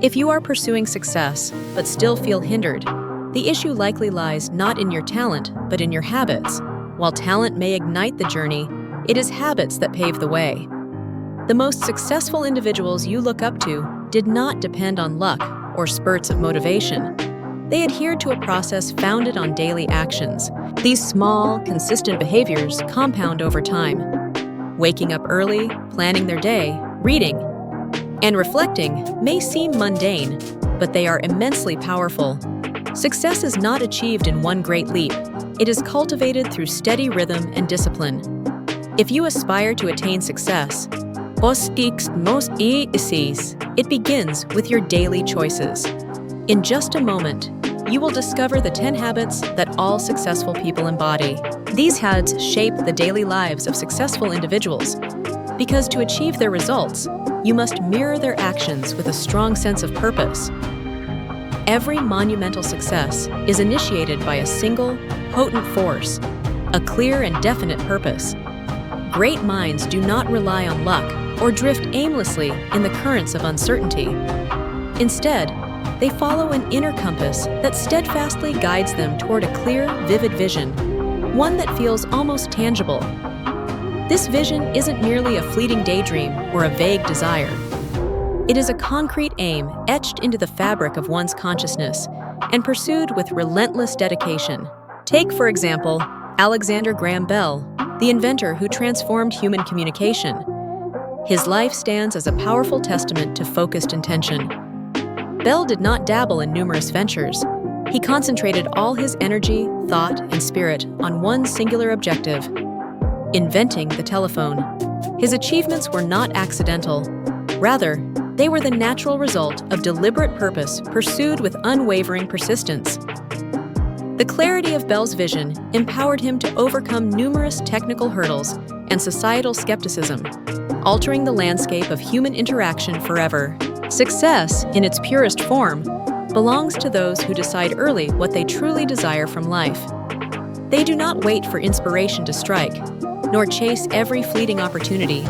If you are pursuing success but still feel hindered, the issue likely lies not in your talent but in your habits. While talent may ignite the journey, it is habits that pave the way. The most successful individuals you look up to did not depend on luck or spurts of motivation. They adhered to a process founded on daily actions. These small, consistent behaviors compound over time. Waking up early, planning their day, reading, and reflecting may seem mundane, but they are immensely powerful. Success is not achieved in one great leap. It is cultivated through steady rhythm and discipline. If you aspire to attain success, it begins with your daily choices. In just a moment, you will discover the 10 habits that all successful people embody. These habits shape the daily lives of successful individuals, because to achieve their results, you must mirror their actions with a strong sense of purpose. Every monumental success is initiated by a single, potent force, a clear and definite purpose. Great minds do not rely on luck or drift aimlessly in the currents of uncertainty. Instead, they follow an inner compass that steadfastly guides them toward a clear, vivid vision, one that feels almost tangible. This vision isn't merely a fleeting daydream or a vague desire. It is a concrete aim etched into the fabric of one's consciousness and pursued with relentless dedication. Take, for example, Alexander Graham Bell, the inventor who transformed human communication. His life stands as a powerful testament to focused intention. Bell did not dabble in numerous ventures. He concentrated all his energy, thought, and spirit on one singular objective: inventing the telephone. His achievements were not accidental. Rather, they were the natural result of deliberate purpose pursued with unwavering persistence. The clarity of Bell's vision empowered him to overcome numerous technical hurdles and societal skepticism, altering the landscape of human interaction forever. Success, in its purest form, belongs to those who decide early what they truly desire from life. They do not wait for inspiration to strike, nor chase every fleeting opportunity.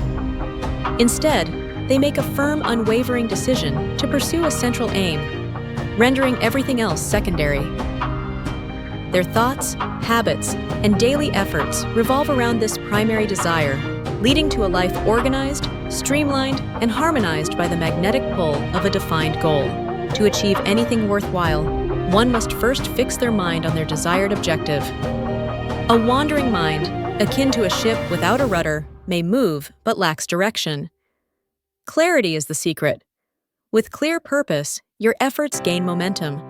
Instead, they make a firm, unwavering decision to pursue a central aim, rendering everything else secondary. Their thoughts, habits, and daily efforts revolve around this primary desire, leading to a life organized, streamlined, and harmonized by the magnetic pull of a defined goal. To achieve anything worthwhile, one must first fix their mind on their desired objective. A wandering mind, akin to a ship without a rudder, may move but lacks direction. Clarity is the secret. With clear purpose, your efforts gain momentum,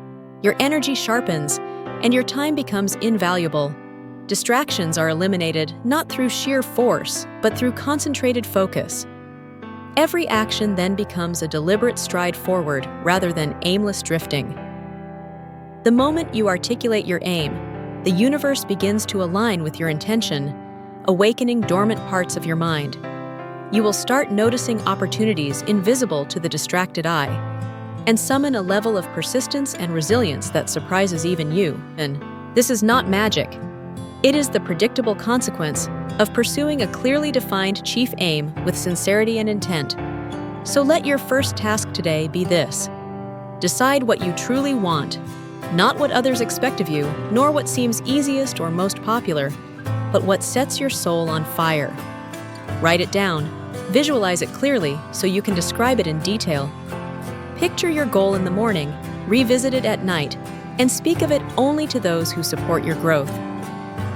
your energy sharpens, and your time becomes invaluable. Distractions are eliminated not through sheer force, but through concentrated focus. Every action then becomes a deliberate stride forward rather than aimless drifting. The moment you articulate your aim, the universe begins to align with your intention, awakening dormant parts of your mind. You will start noticing opportunities invisible to the distracted eye, and summon a level of persistence and resilience that surprises even you. And this is not magic. It is the predictable consequence of pursuing a clearly defined chief aim with sincerity and intent. So let your first task today be this: decide what you truly want, not what others expect of you, nor what seems easiest or most popular, but what sets your soul on fire. Write it down, visualize it clearly so you can describe it in detail. Picture your goal in the morning, revisit it at night, and speak of it only to those who support your growth.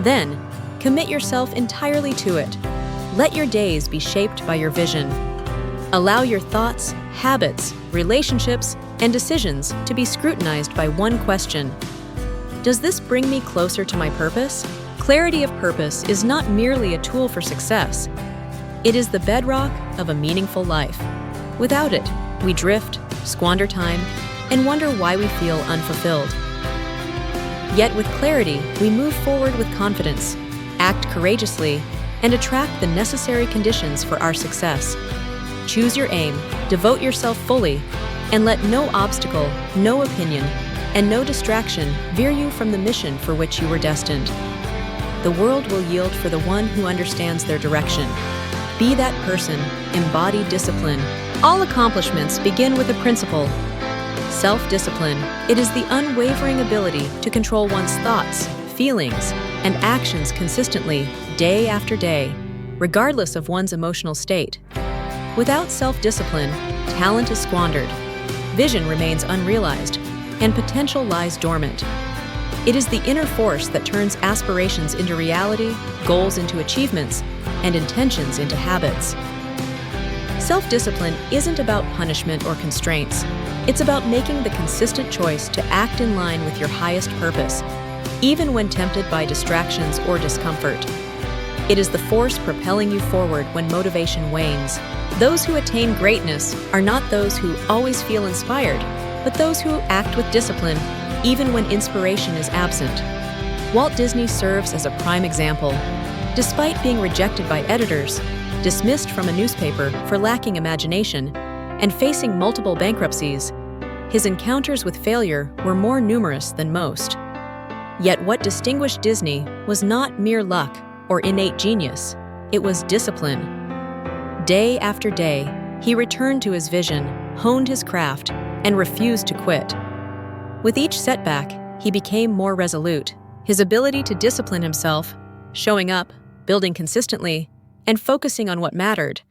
Then, commit yourself entirely to it. Let your days be shaped by your vision. Allow your thoughts, habits, relationships, and decisions to be scrutinized by one question: does this bring me closer to my purpose? Clarity of purpose is not merely a tool for success. It is the bedrock of a meaningful life. Without it, we drift, squander time, and wonder why we feel unfulfilled. Yet with clarity, we move forward with confidence, act courageously, and attract the necessary conditions for our success. Choose your aim, devote yourself fully, and let no obstacle, no opinion, and no distraction veer you from the mission for which you were destined. The world will yield for the one who understands their direction. Be that person, embody discipline. All accomplishments begin with a principle. Self-discipline, it is the unwavering ability to control one's thoughts, feelings, and actions consistently, day after day, regardless of one's emotional state. Without self-discipline, talent is squandered, vision remains unrealized, and potential lies dormant. It is the inner force that turns aspirations into reality, goals into achievements, and intentions into habits. Self-discipline isn't about punishment or constraints. It's about making the consistent choice to act in line with your highest purpose, even when tempted by distractions or discomfort. It is the force propelling you forward when motivation wanes. Those who attain greatness are not those who always feel inspired, but those who act with discipline, even when inspiration is absent. Walt Disney serves as a prime example. Despite being rejected by editors, dismissed from a newspaper for lacking imagination, and facing multiple bankruptcies, his encounters with failure were more numerous than most. Yet what distinguished Disney was not mere luck or innate genius, it was discipline. Day after day, he returned to his vision, honed his craft, and refused to quit. With each setback, he became more resolute. His ability to discipline himself, showing up, building consistently, and focusing on what mattered,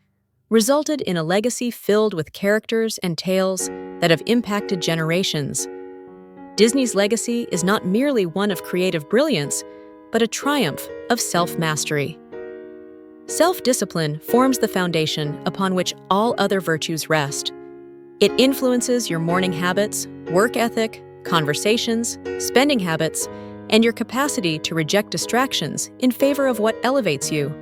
resulted in a legacy filled with characters and tales that have impacted generations. Disney's legacy is not merely one of creative brilliance, but a triumph of self-mastery. Self-discipline forms the foundation upon which all other virtues rest. It influences your morning habits, work ethic, conversations, spending habits, and your capacity to reject distractions in favor of what elevates you.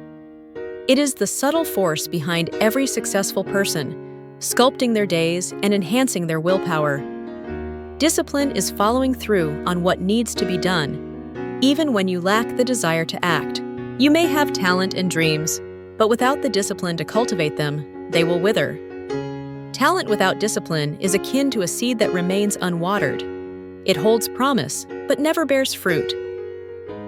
It is the subtle force behind every successful person, sculpting their days and enhancing their willpower. Discipline is following through on what needs to be done, even when you lack the desire to act. You may have talent and dreams, but without the discipline to cultivate them, they will wither. Talent without discipline is akin to a seed that remains unwatered. It holds promise, but never bears fruit.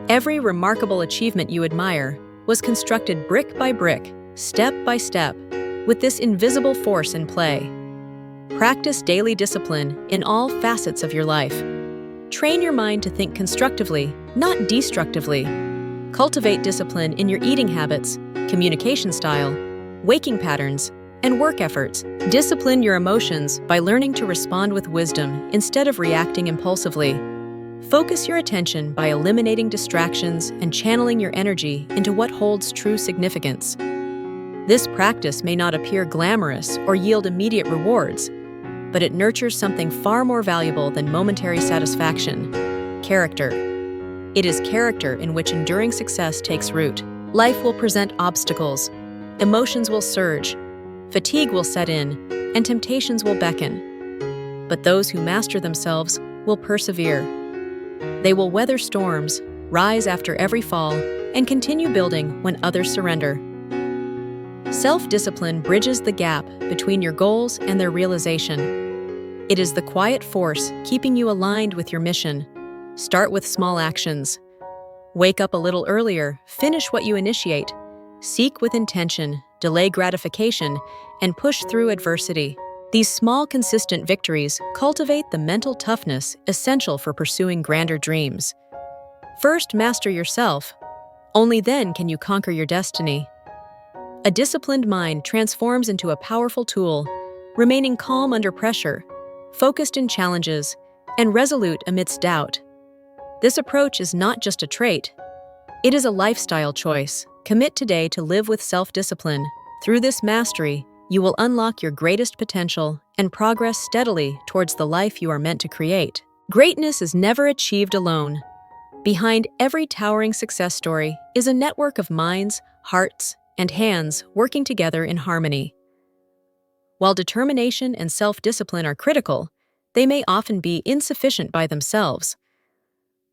Every remarkable achievement you admire was constructed brick by brick, step by step, with this invisible force in play. Practice daily discipline in all facets of your life. Train your mind to think constructively, not destructively. Cultivate discipline in your eating habits, communication style, waking patterns, and work efforts. Discipline your emotions by learning to respond with wisdom instead of reacting impulsively. Focus your attention by eliminating distractions and channeling your energy into what holds true significance. This practice may not appear glamorous or yield immediate rewards, but it nurtures something far more valuable than momentary satisfaction: character. It is character in which enduring success takes root. Life will present obstacles, emotions will surge, fatigue will set in, and temptations will beckon. But those who master themselves will persevere. They will weather storms, rise after every fall, and continue building when others surrender. Self-discipline bridges the gap between your goals and their realization. It is the quiet force keeping you aligned with your mission. Start with small actions. Wake up a little earlier, finish what you initiate. Seek with intention, delay gratification, and push through adversity. These small, consistent victories cultivate the mental toughness essential for pursuing grander dreams. First, master yourself. Only then can you conquer your destiny. A disciplined mind transforms into a powerful tool, remaining calm under pressure, focused in challenges, and resolute amidst doubt. This approach is not just a trait. It is a lifestyle choice. Commit today to live with self-discipline. Through this mastery, you will unlock your greatest potential and progress steadily towards the life you are meant to create. Greatness is never achieved alone. Behind every towering success story is a network of minds, hearts, and hands working together in harmony. While determination and self-discipline are critical, they may often be insufficient by themselves.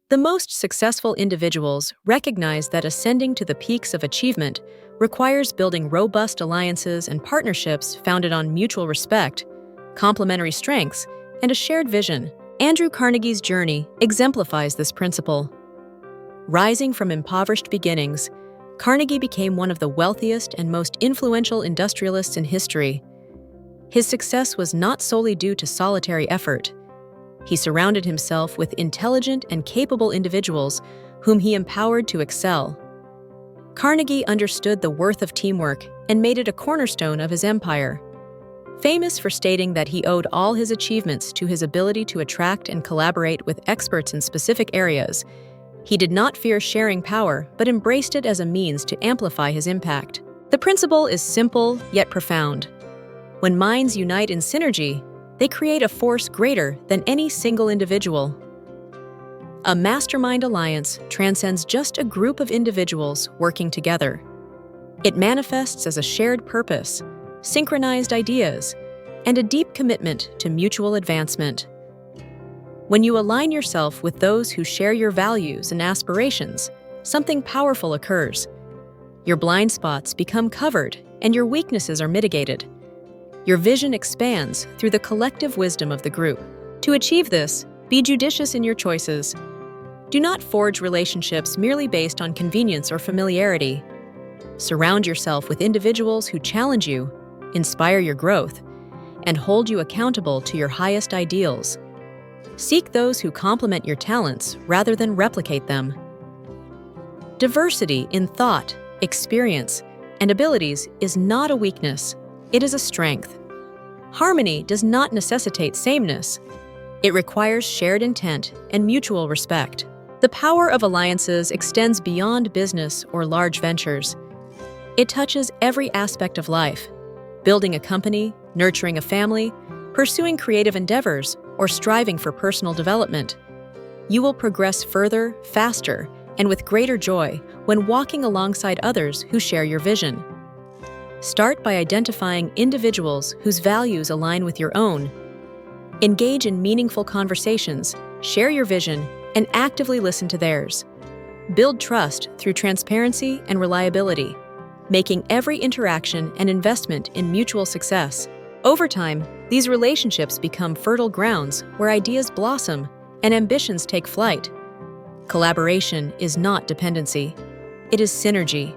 The most successful individuals recognize that ascending to the peaks of achievement requires building robust alliances and partnerships founded on mutual respect, complementary strengths, and a shared vision. Andrew Carnegie's journey exemplifies this principle. Rising from impoverished beginnings, Carnegie became one of the wealthiest and most influential industrialists in history. His success was not solely due to solitary effort. He surrounded himself with intelligent and capable individuals whom he empowered to excel. Carnegie understood the worth of teamwork and made it a cornerstone of his empire. Famous for stating that he owed all his achievements to his ability to attract and collaborate with experts in specific areas, he did not fear sharing power but embraced it as a means to amplify his impact. The principle is simple yet profound. When minds unite in synergy, they create a force greater than any single individual. A mastermind alliance transcends just a group of individuals working together. It manifests as a shared purpose, synchronized ideas, and a deep commitment to mutual advancement. When you align yourself with those who share your values and aspirations, something powerful occurs. Your blind spots become covered and your weaknesses are mitigated. Your vision expands through the collective wisdom of the group. To achieve this, be judicious in your choices. Do not forge relationships merely based on convenience or familiarity. Surround yourself with individuals who challenge you, inspire your growth, and hold you accountable to your highest ideals. Seek those who complement your talents rather than replicate them. Diversity in thought, experience, and abilities is not a weakness, it is a strength. Harmony does not necessitate sameness. It requires shared intent and mutual respect. The power of alliances extends beyond business or large ventures. It touches every aspect of life. Building a company, nurturing a family, pursuing creative endeavors, or striving for personal development. You will progress further, faster, and with greater joy when walking alongside others who share your vision. Start by identifying individuals whose values align with your own. Engage in meaningful conversations, share your vision, and actively listen to theirs. Build trust through transparency and reliability, making every interaction an investment in mutual success. Over time, these relationships become fertile grounds where ideas blossom and ambitions take flight. Collaboration is not dependency. It is synergy.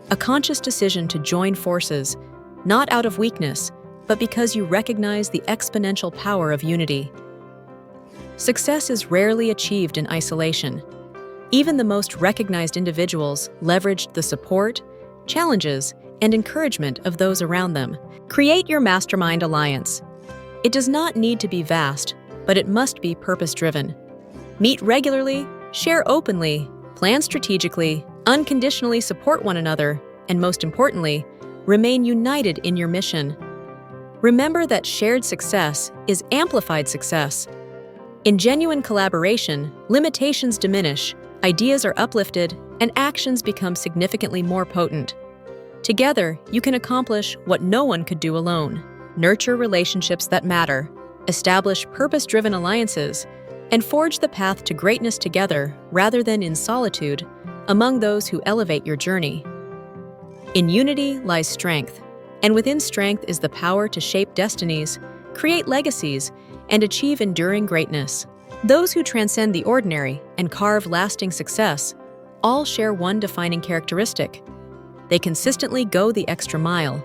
A conscious decision to join forces, not out of weakness, but because you recognize the exponential power of unity. Success is rarely achieved in isolation. Even the most recognized individuals leveraged the support, challenges, and encouragement of those around them. Create your mastermind alliance. It does not need to be vast, but it must be purpose-driven. Meet regularly, share openly, plan strategically, unconditionally support one another, and most importantly, remain united in your mission. Remember that shared success is amplified success. In genuine collaboration, limitations diminish, ideas are uplifted, and actions become significantly more potent. Together, you can accomplish what no one could do alone. Nurture relationships that matter, establish purpose-driven alliances, and forge the path to greatness together rather than in solitude among those who elevate your journey. In unity lies strength, and within strength is the power to shape destinies, create legacies, and achieve enduring greatness. Those who transcend the ordinary and carve lasting success all share one defining characteristic. They consistently go the extra mile.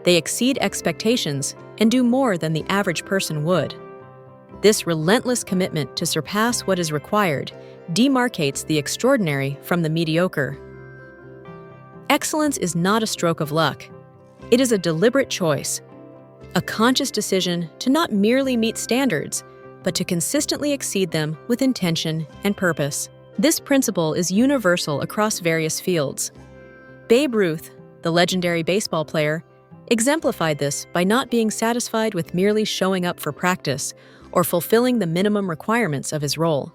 They exceed expectations and do more than the average person would. This relentless commitment to surpass what is required demarcates the extraordinary from the mediocre. Excellence is not a stroke of luck. It is a deliberate choice, a conscious decision to not merely meet standards, but to consistently exceed them with intention and purpose. This principle is universal across various fields. Babe Ruth, the legendary baseball player, exemplified this by not being satisfied with merely showing up for practice or fulfilling the minimum requirements of his role.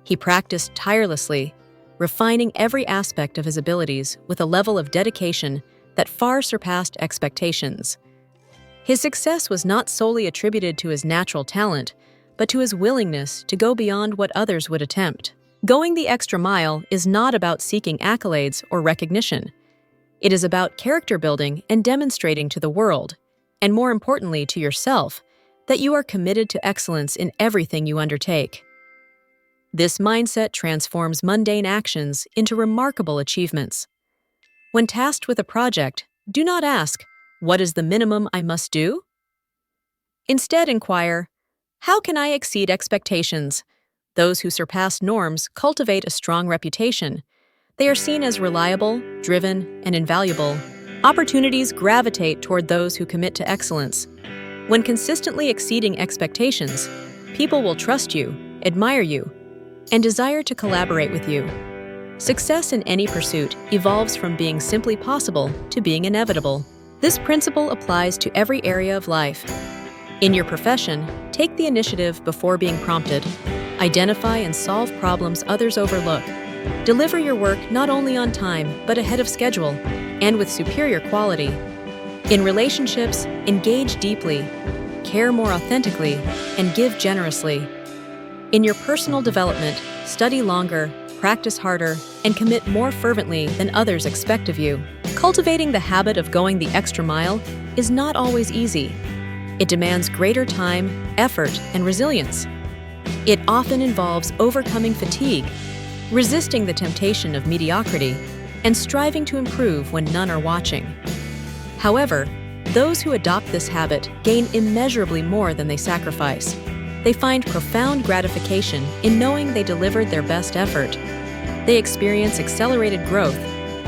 He practiced tirelessly, refining every aspect of his abilities with a level of dedication that far surpassed expectations. His success was not solely attributed to his natural talent, but to his willingness to go beyond what others would attempt. Going the extra mile is not about seeking accolades or recognition. It is about character building and demonstrating to the world, and more importantly to yourself, that you are committed to excellence in everything you undertake. This mindset transforms mundane actions into remarkable achievements. When tasked with a project, do not ask, "What is the minimum I must do?" Instead, inquire, How can I exceed expectations? Those who surpass norms cultivate a strong reputation. They are seen as reliable, driven, and invaluable. Opportunities gravitate toward those who commit to excellence. When consistently exceeding expectations, people will trust you, admire you, and desire to collaborate with you. Success in any pursuit evolves from being simply possible to being inevitable. This principle applies to every area of life. In your profession, take the initiative before being prompted. Identify and solve problems others overlook. Deliver your work not only on time, but ahead of schedule, and with superior quality. In relationships, engage deeply, care more authentically, and give generously. In your personal development, study longer, practice harder, and commit more fervently than others expect of you. Cultivating the habit of going the extra mile is not always easy. It demands greater time, effort, and resilience. It often involves overcoming fatigue, resisting the temptation of mediocrity, and striving to improve when none are watching. However, those who adopt this habit gain immeasurably more than they sacrifice. They find profound gratification in knowing they delivered their best effort. They experience accelerated growth,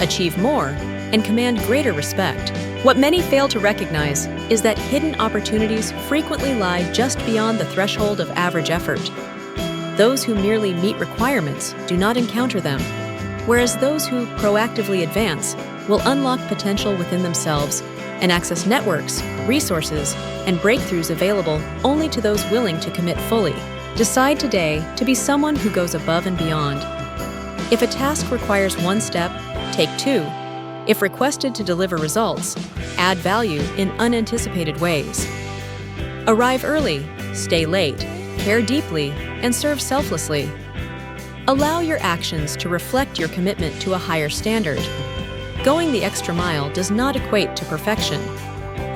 achieve more, and command greater respect. What many fail to recognize is that hidden opportunities frequently lie just beyond the threshold of average effort. Those who merely meet requirements do not encounter them, whereas those who proactively advance will unlock potential within themselves and access networks, resources, and breakthroughs available only to those willing to commit fully. Decide today to be someone who goes above and beyond. If a task requires one step, take two. If requested to deliver results, add value in unanticipated ways. Arrive early, stay late, care deeply, and serve selflessly. Allow your actions to reflect your commitment to a higher standard. Going the extra mile does not equate to perfection.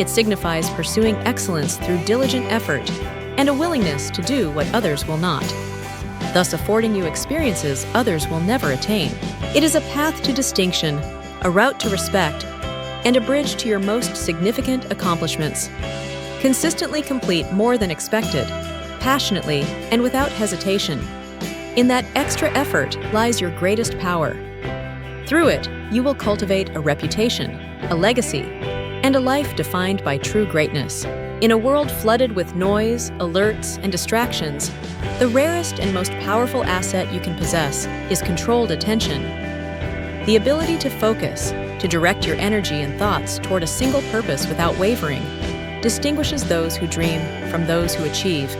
It signifies pursuing excellence through diligent effort and a willingness to do what others will not, thus affording you experiences others will never attain. It is a path to distinction, a route to respect, and a bridge to your most significant accomplishments. Consistently complete more than expected, passionately and without hesitation. In that extra effort lies your greatest power. Through it, you will cultivate a reputation, a legacy, and a life defined by true greatness. In a world flooded with noise, alerts, and distractions, the rarest and most powerful asset you can possess is controlled attention. The ability to focus, to direct your energy and thoughts toward a single purpose without wavering, distinguishes those who dream from those who achieve.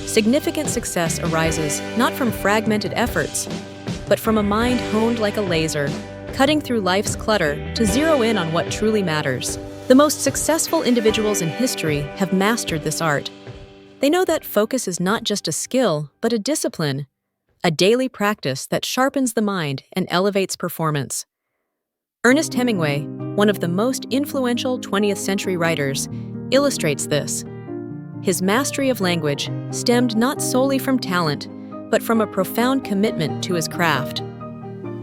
Significant success arises not from fragmented efforts, but from a mind honed like a laser, cutting through life's clutter to zero in on what truly matters. The most successful individuals in history have mastered this art. They know that focus is not just a skill, but a discipline, a daily practice that sharpens the mind and elevates performance. Ernest Hemingway, one of the most influential 20th century writers, illustrates this. His mastery of language stemmed not solely from talent, but from a profound commitment to his craft.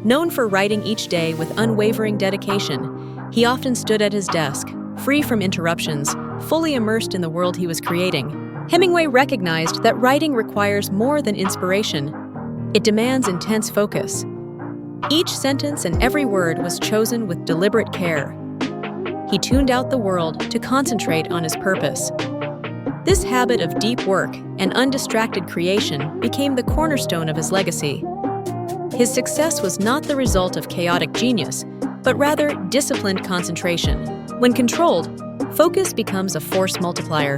Known for writing each day with unwavering dedication, he often stood at his desk, free from interruptions, fully immersed in the world he was creating. Hemingway recognized that writing requires more than inspiration. It demands intense focus. Each sentence and every word was chosen with deliberate care. He tuned out the world to concentrate on his purpose. This habit of deep work and undistracted creation became the cornerstone of his legacy. His success was not the result of chaotic genius, but rather disciplined concentration. When controlled, focus becomes a force multiplier.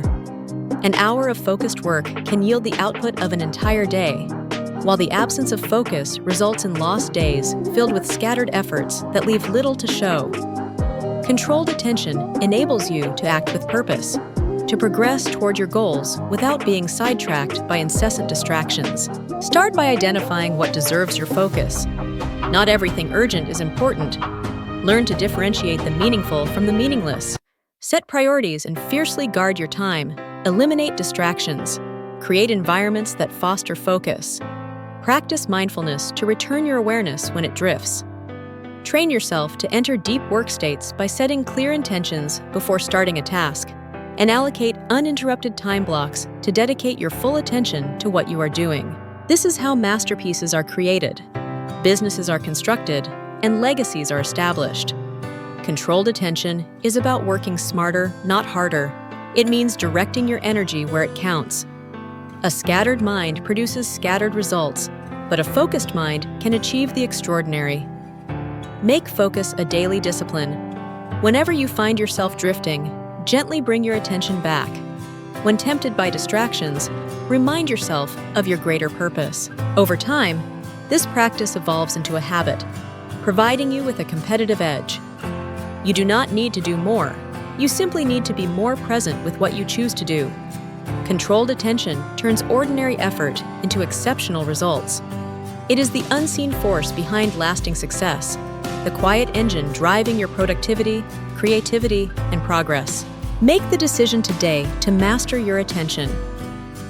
An hour of focused work can yield the output of an entire day, while the absence of focus results in lost days filled with scattered efforts that leave little to show. Controlled attention enables you to act with purpose, to progress toward your goals without being sidetracked by incessant distractions. Start by identifying what deserves your focus. Not everything urgent is important. Learn to differentiate the meaningful from the meaningless. Set priorities and fiercely guard your time. Eliminate distractions. Create environments that foster focus. Practice mindfulness to return your awareness when it drifts. Train yourself to enter deep work states by setting clear intentions before starting a task. and allocate uninterrupted time blocks to dedicate your full attention to what you are doing. This is how masterpieces are created, businesses are constructed, and legacies are established. Controlled attention is about working smarter, not harder. It means directing your energy where it counts. A scattered mind produces scattered results, but a focused mind can achieve the extraordinary. Make focus a daily discipline. Whenever you find yourself drifting, gently bring your attention back. When tempted by distractions, remind yourself of your greater purpose. Over time, this practice evolves into a habit, providing you with a competitive edge. You do not need to do more. You simply need to be more present with what you choose to do. Controlled attention turns ordinary effort into exceptional results. It is the unseen force behind lasting success, the quiet engine driving your productivity, creativity, and progress. Make the decision today to master your attention.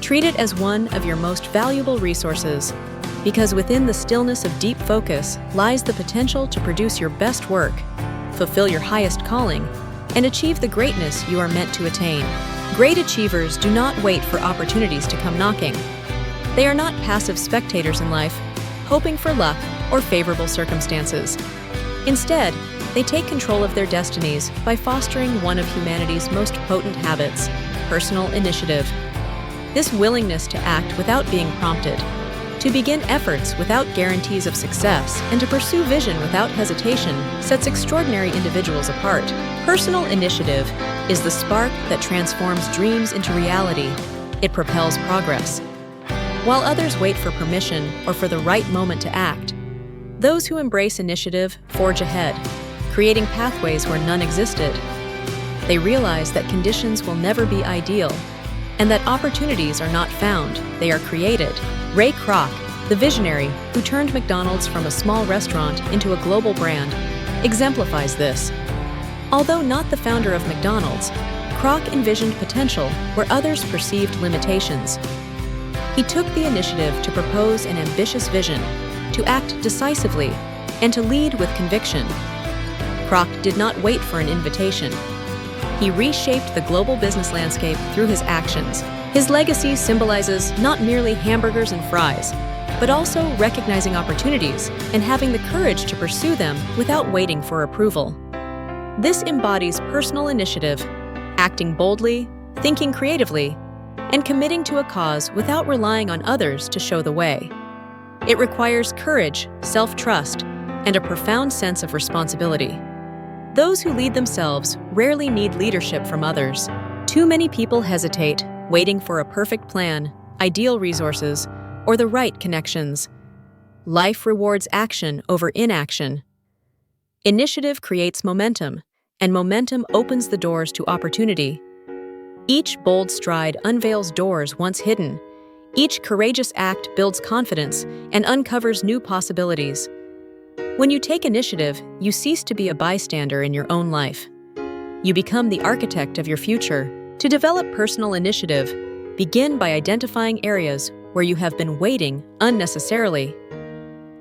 Treat it as one of your most valuable resources, because within the stillness of deep focus lies the potential to produce your best work, fulfill your highest calling, and achieve the greatness you are meant to attain. Great achievers do not wait for opportunities to come knocking. They are not passive spectators in life, hoping for luck or favorable circumstances. Instead, they take control of their destinies by fostering one of humanity's most potent habits, personal initiative. This willingness to act without being prompted, to begin efforts without guarantees of success, and to pursue vision without hesitation sets extraordinary individuals apart. Personal initiative is the spark that transforms dreams into reality. It propels progress. While others wait for permission or for the right moment to act, those who embrace initiative forge ahead, creating pathways where none existed. They realize that conditions will never be ideal, and that opportunities are not found, they are created. Ray Kroc, the visionary who turned McDonald's from a small restaurant into a global brand, exemplifies this. Although not the founder of McDonald's, Kroc envisioned potential where others perceived limitations. He took the initiative to propose an ambitious vision, to act decisively, and to lead with conviction. Kroc did not wait for an invitation. He reshaped the global business landscape through his actions. His legacy symbolizes not merely hamburgers and fries, but also recognizing opportunities and having the courage to pursue them without waiting for approval. This embodies personal initiative, acting boldly, thinking creatively, and committing to a cause without relying on others to show the way. It requires courage, self-trust, and a profound sense of responsibility. Those who lead themselves rarely need leadership from others. Too many people hesitate, waiting for a perfect plan, ideal resources, or the right connections. Life rewards action over inaction. Initiative creates momentum, and momentum opens the doors to opportunity. Each bold stride unveils doors once hidden. Each courageous act builds confidence and uncovers new possibilities. When you take initiative, you cease to be a bystander in your own life. You become the architect of your future. To develop personal initiative, begin by identifying areas where you have been waiting unnecessarily.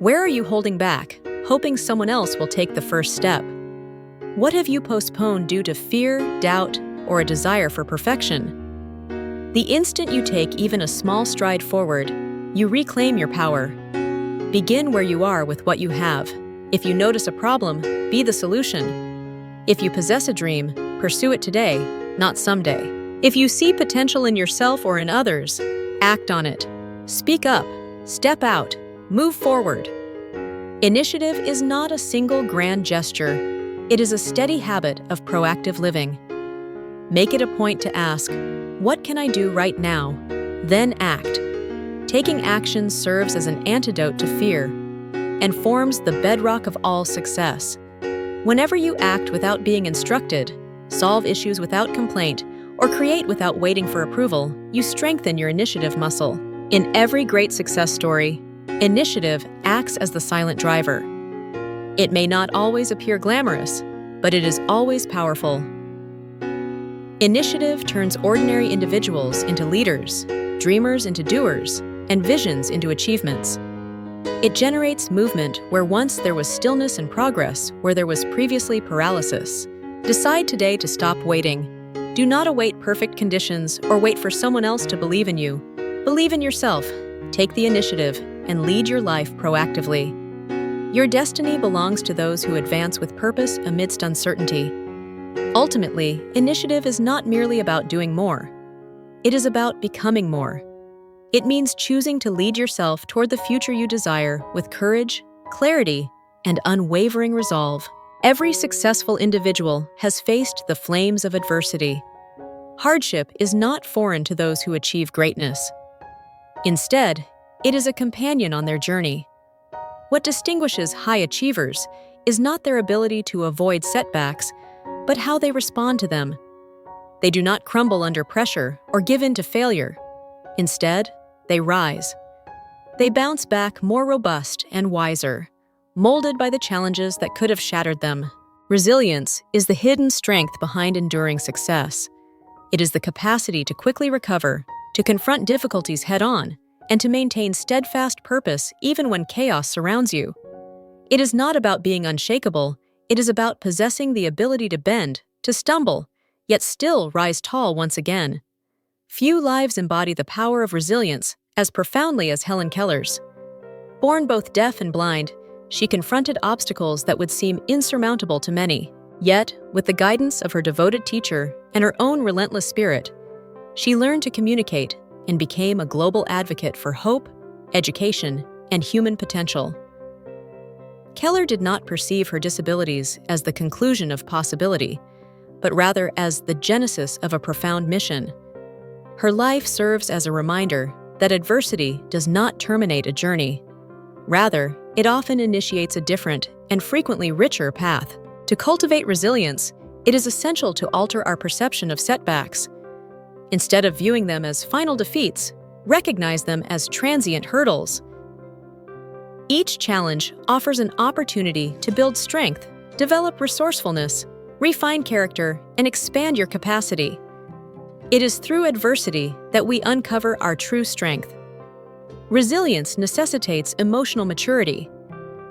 Where are you holding back, hoping someone else will take the first step? What have you postponed due to fear, doubt, or a desire for perfection? The instant you take even a small stride forward, you reclaim your power. Begin where you are with what you have. If you notice a problem, be the solution. If you possess a dream, pursue it today, not someday. If you see potential in yourself or in others, act on it. Speak up, step out, move forward. Initiative is not a single grand gesture. It is a steady habit of proactive living. Make it a point to ask, what can I do right now? Then act. Taking action serves as an antidote to fear and forms the bedrock of all success. Whenever you act without being instructed, solve issues without complaint, or create without waiting for approval, you strengthen your initiative muscle. In every great success story, initiative acts as the silent driver. It may not always appear glamorous, but it is always powerful. Initiative turns ordinary individuals into leaders, dreamers into doers, and visions into achievements. It generates movement where once there was stillness and progress where there was previously paralysis. Decide today to stop waiting, Do not await perfect conditions or wait for someone else to believe in you. Believe in yourself, take the initiative, and lead your life proactively. Your destiny belongs to those who advance with purpose amidst uncertainty. Ultimately, initiative is not merely about doing more. It is about becoming more. It means choosing to lead yourself toward the future you desire with courage, clarity, and unwavering resolve. Every successful individual has faced the flames of adversity. Hardship is not foreign to those who achieve greatness. Instead, it is a companion on their journey. What distinguishes high achievers is not their ability to avoid setbacks, but how they respond to them. They do not crumble under pressure or give in to failure. Instead, they rise. They bounce back more robust and wiser, molded by the challenges that could have shattered them. Resilience is the hidden strength behind enduring success. It is the capacity to quickly recover, to confront difficulties head-on, and to maintain steadfast purpose even when chaos surrounds you. It is not about being unshakable, it is about possessing the ability to bend, to stumble, yet still rise tall once again. Few lives embody the power of resilience as profoundly as Helen Keller's. Born both deaf and blind, she confronted obstacles that would seem insurmountable to many. Yet, with the guidance of her devoted teacher and her own relentless spirit, she learned to communicate and became a global advocate for hope, education, and human potential. Keller did not perceive her disabilities as the conclusion of possibility, but rather as the genesis of a profound mission. Her life serves as a reminder that adversity does not terminate a journey. Rather, it often initiates a different and frequently richer path. To cultivate resilience, it is essential to alter our perception of setbacks. Instead of viewing them as final defeats, recognize them as transient hurdles. Each challenge offers an opportunity to build strength, develop resourcefulness, refine character, and expand your capacity. It is through adversity that we uncover our true strength. Resilience necessitates emotional maturity.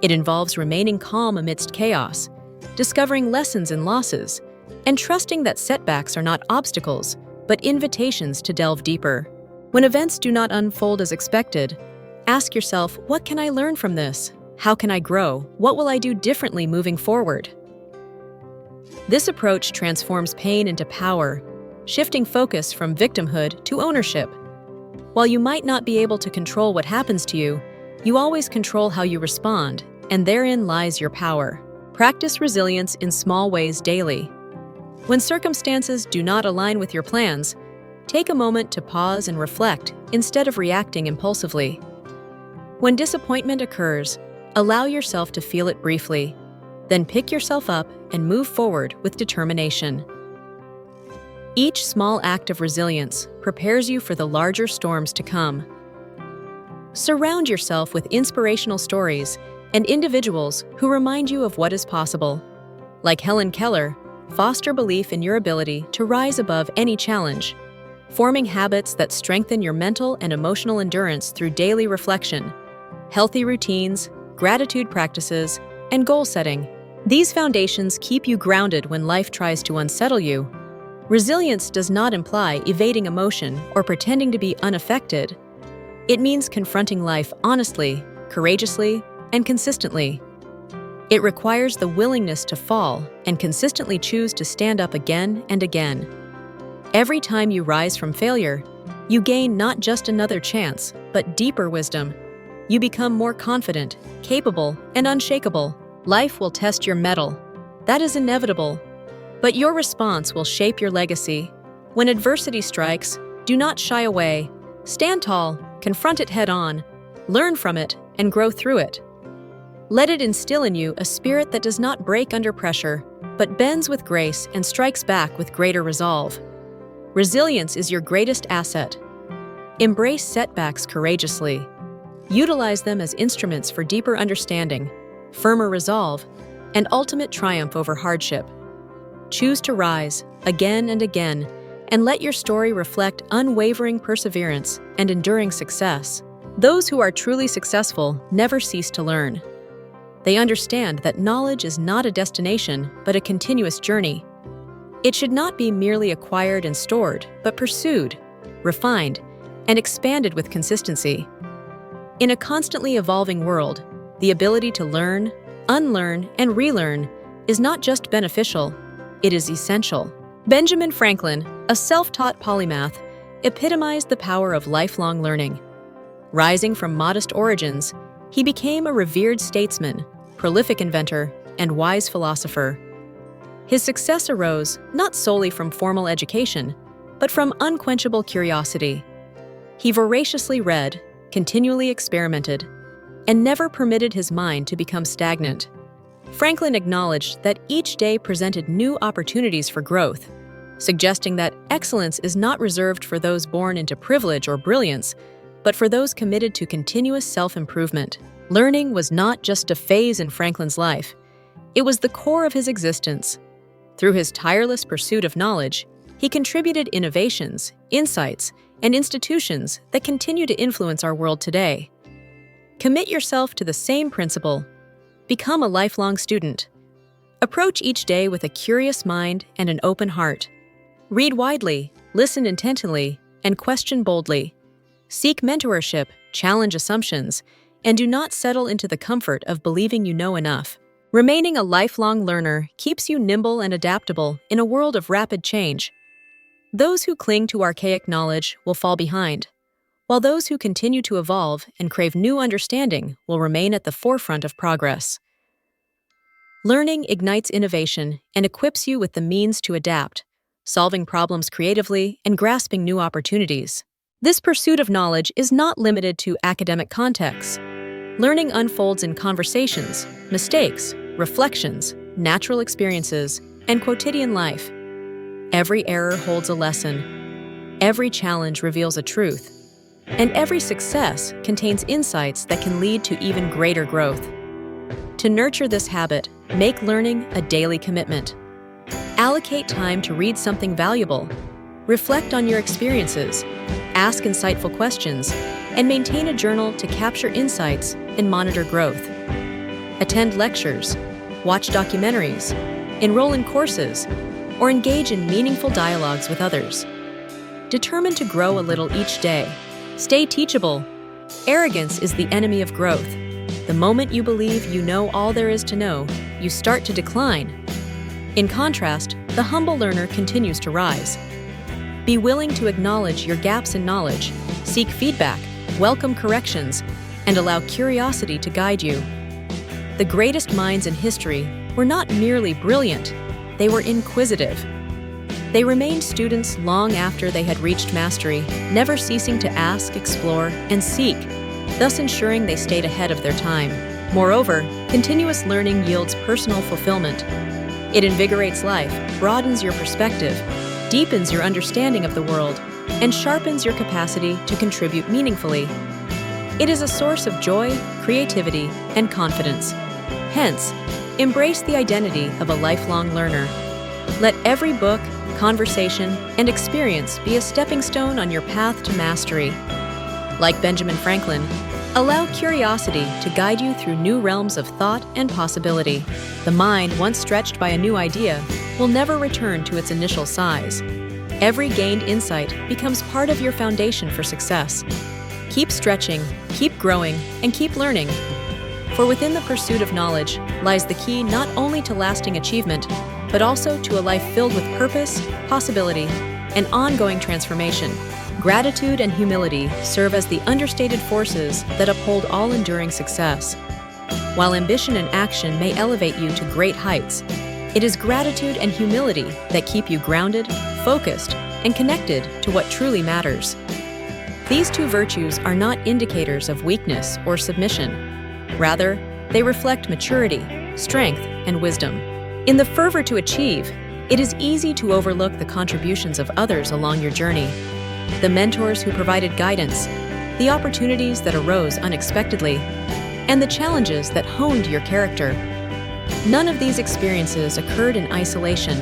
It involves remaining calm amidst chaos, discovering lessons in losses, and trusting that setbacks are not obstacles, but invitations to delve deeper. When events do not unfold as expected, ask yourself, what can I learn from this? How can I grow? What will I do differently moving forward? This approach transforms pain into power, shifting focus from victimhood to ownership. While you might not be able to control what happens to you, you always control how you respond, and therein lies your power. Practice resilience in small ways daily. When circumstances do not align with your plans, take a moment to pause and reflect instead of reacting impulsively. When disappointment occurs, allow yourself to feel it briefly, then pick yourself up and move forward with determination. Each small act of resilience prepares you for the larger storms to come. Surround yourself with inspirational stories and individuals who remind you of what is possible. Like Helen Keller, foster belief in your ability to rise above any challenge, forming habits that strengthen your mental and emotional endurance through daily reflection, healthy routines, gratitude practices, and goal setting. These foundations keep you grounded when life tries to unsettle you. Resilience does not imply evading emotion or pretending to be unaffected. It means confronting life honestly, courageously, and consistently. It requires the willingness to fall and consistently choose to stand up again and again. Every time you rise from failure, you gain not just another chance, but deeper wisdom. You become more confident, capable, and unshakable. Life will test your mettle. That is inevitable. But your response will shape your legacy. When adversity strikes, do not shy away. Stand tall, confront it head-on, learn from it, and grow through it. Let it instill in you a spirit that does not break under pressure, but bends with grace and strikes back with greater resolve. Resilience is your greatest asset. Embrace setbacks courageously. Utilize them as instruments for deeper understanding, firmer resolve, and ultimate triumph over hardship. Choose to rise, again and again, and let your story reflect unwavering perseverance and enduring success. Those who are truly successful never cease to learn. They understand that knowledge is not a destination, but a continuous journey. It should not be merely acquired and stored, but pursued, refined, and expanded with consistency. In a constantly evolving world, the ability to learn, unlearn, and relearn is not just beneficial, it is essential. Benjamin Franklin, a self-taught polymath, epitomized the power of lifelong learning. Rising from modest origins, he became a revered statesman, prolific inventor, and wise philosopher. His success arose not solely from formal education, but from unquenchable curiosity. He voraciously read, continually experimented, and never permitted his mind to become stagnant. Franklin acknowledged that each day presented new opportunities for growth, suggesting that excellence is not reserved for those born into privilege or brilliance, but for those committed to continuous self-improvement. Learning was not just a phase in Franklin's life, it was the core of his existence. Through his tireless pursuit of knowledge, he contributed innovations, insights, and institutions that continue to influence our world today. Commit yourself to the same principle. Become a lifelong student. Approach each day with a curious mind and an open heart. Read widely, listen intently, and question boldly. Seek mentorship, challenge assumptions, and do not settle into the comfort of believing you know enough. Remaining a lifelong learner keeps you nimble and adaptable in a world of rapid change. Those who cling to archaic knowledge will fall behind, while those who continue to evolve and crave new understanding will remain at the forefront of progress. Learning ignites innovation and equips you with the means to adapt, solving problems creatively and grasping new opportunities. This pursuit of knowledge is not limited to academic contexts. Learning unfolds in conversations, mistakes, reflections, natural experiences, and quotidian life. Every error holds a lesson. Every challenge reveals a truth. And every success contains insights that can lead to even greater growth. To nurture this habit, make learning a daily commitment. Allocate time to read something valuable. Reflect on your experiences. Ask insightful questions, and maintain a journal to capture insights and monitor growth. Attend lectures, watch documentaries, enroll in courses, or engage in meaningful dialogues with others. Determine to grow a little each day. Stay teachable. Arrogance is the enemy of growth. The moment you believe you know all there is to know, you start to decline. In contrast, the humble learner continues to rise. Be willing to acknowledge your gaps in knowledge, seek feedback, welcome corrections, and allow curiosity to guide you. The greatest minds in history were not merely brilliant, they were inquisitive. They remained students long after they had reached mastery, never ceasing to ask, explore, and seek, thus ensuring they stayed ahead of their time. Moreover, continuous learning yields personal fulfillment. It invigorates life, broadens your perspective, deepens your understanding of the world, and sharpens your capacity to contribute meaningfully. It is a source of joy, creativity, and confidence. Hence, embrace the identity of a lifelong learner. Let every book, conversation, and experience be a stepping stone on your path to mastery. Like Benjamin Franklin, allow curiosity to guide you through new realms of thought and possibility. The mind, once stretched by a new idea, will never return to its initial size. Every gained insight becomes part of your foundation for success. Keep stretching, keep growing, and keep learning. For within the pursuit of knowledge lies the key not only to lasting achievement, but also to a life filled with purpose, possibility, and ongoing transformation. Gratitude and humility serve as the understated forces that uphold all enduring success. While ambition and action may elevate you to great heights, it is gratitude and humility that keep you grounded, focused, and connected to what truly matters. These two virtues are not indicators of weakness or submission. Rather, they reflect maturity, strength, and wisdom. In the fervor to achieve, it is easy to overlook the contributions of others along your journey. The mentors who provided guidance, the opportunities that arose unexpectedly, and the challenges that honed your character. None of these experiences occurred in isolation.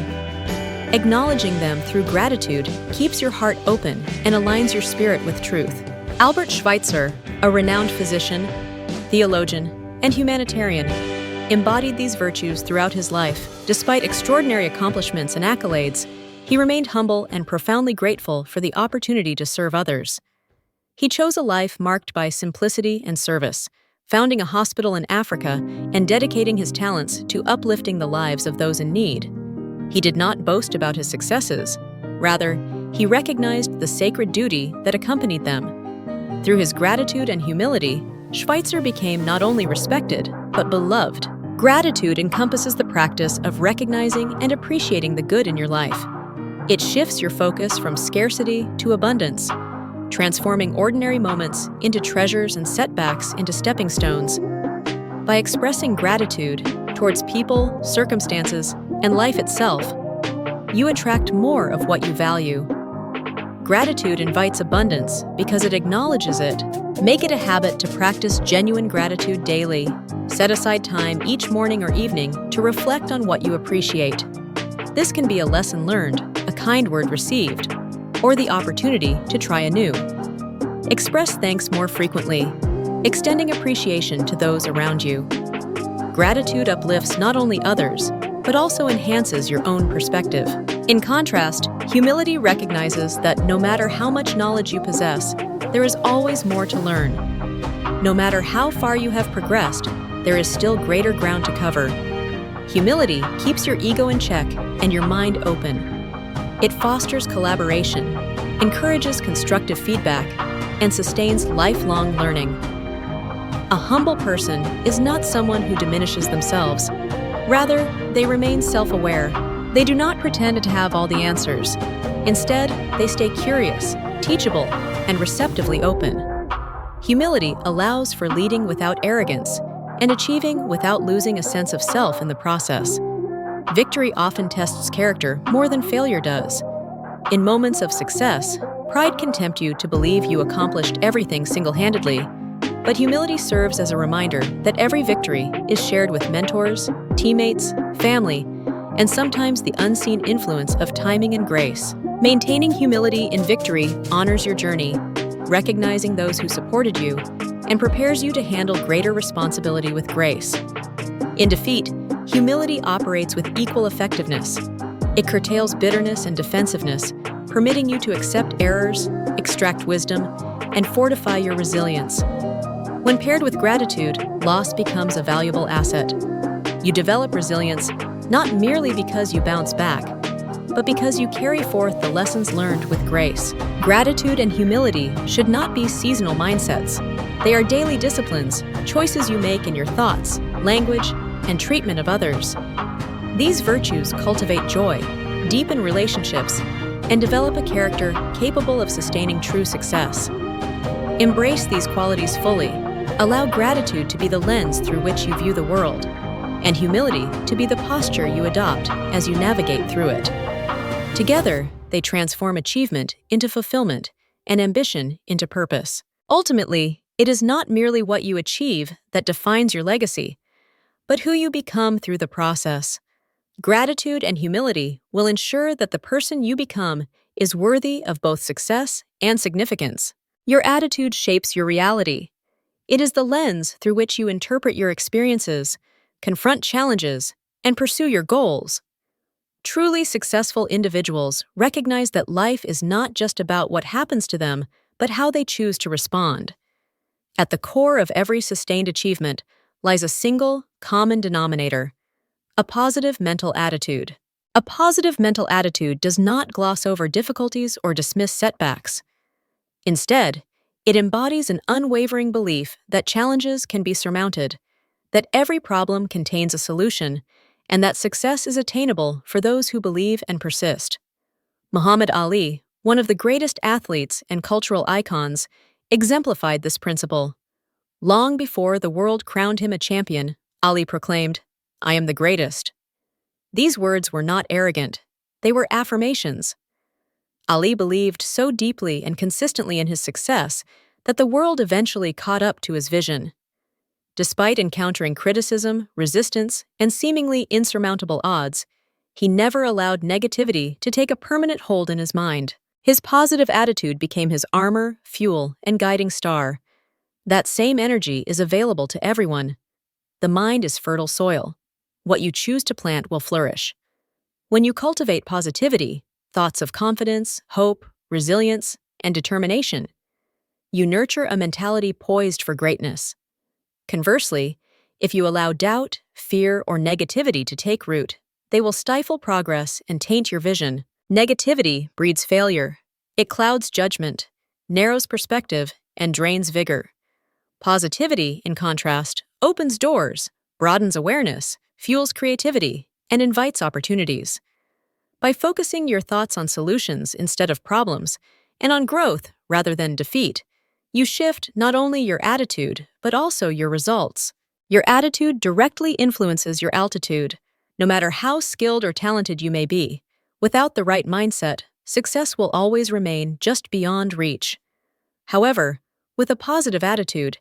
Acknowledging them through gratitude keeps your heart open and aligns your spirit with truth. Albert Schweitzer, a renowned physician, theologian, and humanitarian, embodied these virtues throughout his life. Despite extraordinary accomplishments and accolades, he remained humble and profoundly grateful for the opportunity to serve others. He chose a life marked by simplicity and service, founding a hospital in Africa and dedicating his talents to uplifting the lives of those in need. He did not boast about his successes. Rather, he recognized the sacred duty that accompanied them. Through his gratitude and humility, Schweitzer became not only respected, but beloved. Gratitude encompasses the practice of recognizing and appreciating the good in your life. It shifts your focus from scarcity to abundance, transforming ordinary moments into treasures and setbacks into stepping stones. By expressing gratitude towards people, circumstances, and life itself, you attract more of what you value. Gratitude invites abundance because it acknowledges it. Make it a habit to practice genuine gratitude daily. Set aside time each morning or evening to reflect on what you appreciate. This can be a lesson learned, a kind word received, or the opportunity to try anew. Express thanks more frequently, extending appreciation to those around you. Gratitude uplifts not only others, but also enhances your own perspective. In contrast, humility recognizes that no matter how much knowledge you possess, there is always more to learn. No matter how far you have progressed, there is still greater ground to cover. Humility keeps your ego in check and your mind open. It fosters collaboration, encourages constructive feedback, and sustains lifelong learning. A humble person is not someone who diminishes themselves. Rather, they remain self-aware. They do not pretend to have all the answers. Instead, they stay curious, teachable, and receptively open. Humility allows for leading without arrogance and achieving without losing a sense of self in the process. Victory often tests character more than failure does. In moments of success, pride can tempt you to believe you accomplished everything single-handedly, but humility serves as a reminder that every victory is shared with mentors, teammates, family, and sometimes the unseen influence of timing and grace. Maintaining humility in victory honors your journey, recognizing those who supported you, and prepares you to handle greater responsibility with grace. In defeat, humility operates with equal effectiveness. It curtails bitterness and defensiveness, permitting you to accept errors, extract wisdom, and fortify your resilience. When paired with gratitude, loss becomes a valuable asset. You develop resilience not merely because you bounce back, but because you carry forth the lessons learned with grace. Gratitude and humility should not be seasonal mindsets. They are daily disciplines, choices you make in your thoughts, language, and treatment of others. These virtues cultivate joy, deepen relationships, and develop a character capable of sustaining true success. Embrace these qualities fully. Allow gratitude to be the lens through which you view the world, and humility to be the posture you adopt as you navigate through it. Together, they transform achievement into fulfillment and ambition into purpose. Ultimately, it is not merely what you achieve that defines your legacy, but who you become through the process. Gratitude and humility will ensure that the person you become is worthy of both success and significance. Your attitude shapes your reality. It is the lens through which you interpret your experiences, confront challenges, and pursue your goals. Truly successful individuals recognize that life is not just about what happens to them, but how they choose to respond. At the core of every sustained achievement lies a single, common denominator: a positive mental attitude. A positive mental attitude does not gloss over difficulties or dismiss setbacks. Instead, it embodies an unwavering belief that challenges can be surmounted, that every problem contains a solution, and that success is attainable for those who believe and persist. Muhammad Ali, one of the greatest athletes and cultural icons, exemplified this principle. Long before the world crowned him a champion, Ali proclaimed, "I am the greatest." These words were not arrogant. They were affirmations. Ali believed so deeply and consistently in his success that the world eventually caught up to his vision. Despite encountering criticism, resistance, and seemingly insurmountable odds, he never allowed negativity to take a permanent hold in his mind. His positive attitude became his armor, fuel, and guiding star. That same energy is available to everyone. The mind is fertile soil. What you choose to plant will flourish. When you cultivate positivity, thoughts of confidence, hope, resilience, and determination, you nurture a mentality poised for greatness. Conversely, if you allow doubt, fear, or negativity to take root, they will stifle progress and taint your vision. Negativity breeds failure. It clouds judgment, narrows perspective, and drains vigor. Positivity, in contrast, opens doors, broadens awareness, fuels creativity, and invites opportunities. By focusing your thoughts on solutions instead of problems, and on growth rather than defeat, you shift not only your attitude, but also your results. Your attitude directly influences your altitude. No matter how skilled or talented you may be, without the right mindset, success will always remain just beyond reach. However, with a positive attitude,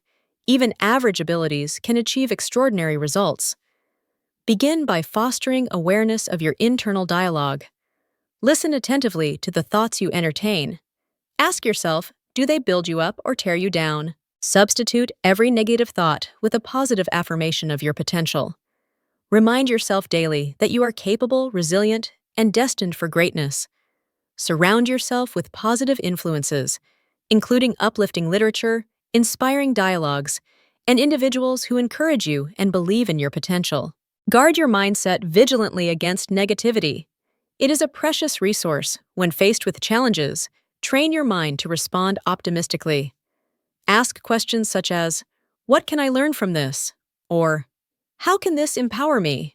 even average abilities can achieve extraordinary results. Begin by fostering awareness of your internal dialogue. Listen attentively to the thoughts you entertain. Ask yourself, do they build you up or tear you down? Substitute every negative thought with a positive affirmation of your potential. Remind yourself daily that you are capable, resilient, and destined for greatness. Surround yourself with positive influences, including uplifting literature, inspiring dialogues, and individuals who encourage you and believe in your potential. Guard your mindset vigilantly against negativity. It is a precious resource. When faced with challenges, train your mind to respond optimistically. Ask questions such as, "What can I learn from this?" Or, "How can this empower me?"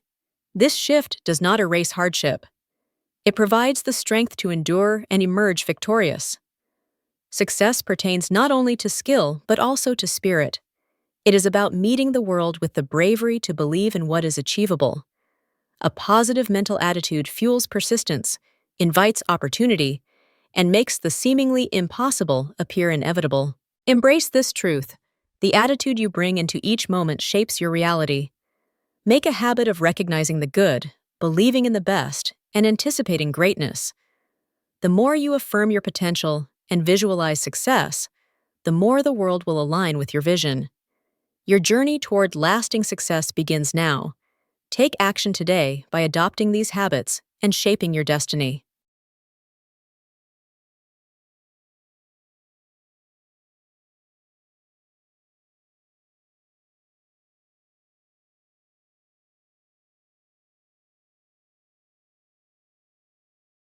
This shift does not erase hardship. It provides the strength to endure and emerge victorious. Success pertains not only to skill, but also to spirit. It is about meeting the world with the bravery to believe in what is achievable. A positive mental attitude fuels persistence, invites opportunity, and makes the seemingly impossible appear inevitable. Embrace this truth. The attitude you bring into each moment shapes your reality. Make a habit of recognizing the good, believing in the best, and anticipating greatness. The more you affirm your potential and visualize success, the more the world will align with your vision. Your journey toward lasting success begins now. Take action today by adopting these habits and shaping your destiny.